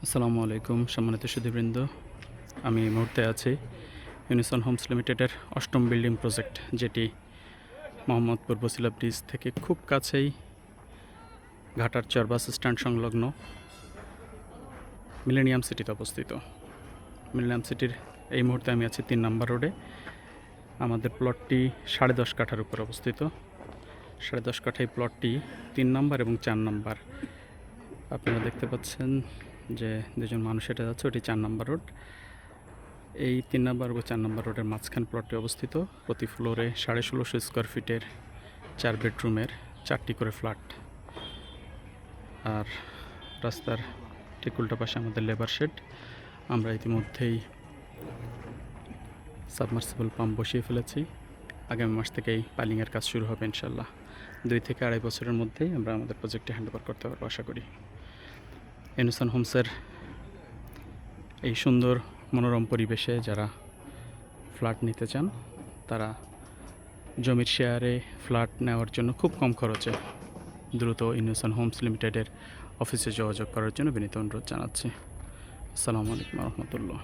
আসসালামু আলাইকুম সম্মানিত সুধীবৃন্দ। আমি এই মুহূর্তে আছি ইউনিসন হোমস লিমিটেডের ৮ম বিল্ডিং প্রজেক্ট, যেটি মোহাম্মদপুর বছিলা ব্রিজ থেকে খুব কাছেই ঘাটার চর বাস স্ট্যান্ড সংলগ্ন মিলেনিয়াম সিটিতে অবস্থিত। মিলেনিয়াম সিটির এই মুহূর্তে আমি আছি ৩ নম্বর রোডে। আমাদের প্লটটি ১০.৫ কাঠার উপর অবস্থিত। ১০.৫ কাঠা এই প্লটটি ৩ নম্বর এবং ৪ নম্বর। আপনারা দেখতে পাচ্ছেন যে দুজন মানুষ হেঁটে যাচ্ছে, ওটি ৪ নম্বর রোড। এই ৩ নম্বর ও ৪ নম্বর রোডের মাঝখান প্লটটি অবস্থিত। প্রতি ফ্লোরে ১৬৫০ স্কোয়ার ফিটের ৪ বেডরুমের ৪টি করে ফ্ল্যাট। আর রাস্তার ঠিক উল্টো পাশে আমাদের লেবার শেড। আমরা ইতিমধ্যেই সাবমার্সিবল পাম্প বসিয়ে ফেলেছি। আগামী মাস থেকেই পাইলিংয়ের কাজ শুরু হবে ইনশাল্লাহ। ২ থেকে ২.৫ বছরের মধ্যেই আমরা আমাদের প্রজেক্টটি হ্যান্ডওভার করতে পারবো আশা করি। ইউনিসন হোমসের এই সুন্দর মনোরম পরিবেশে যারা ফ্ল্যাট নিতে চান, তারা জমির শেয়ারে ফ্ল্যাট নেওয়ার জন্য খুব কম খরচে দ্রুত ইউনিসন হোমস লিমিটেডের অফিসে যোগাযোগ করার জন্য বিনীত অনুরোধ জানাচ্ছি। আসসালামু আলাইকুম রহমতুল্লাহ।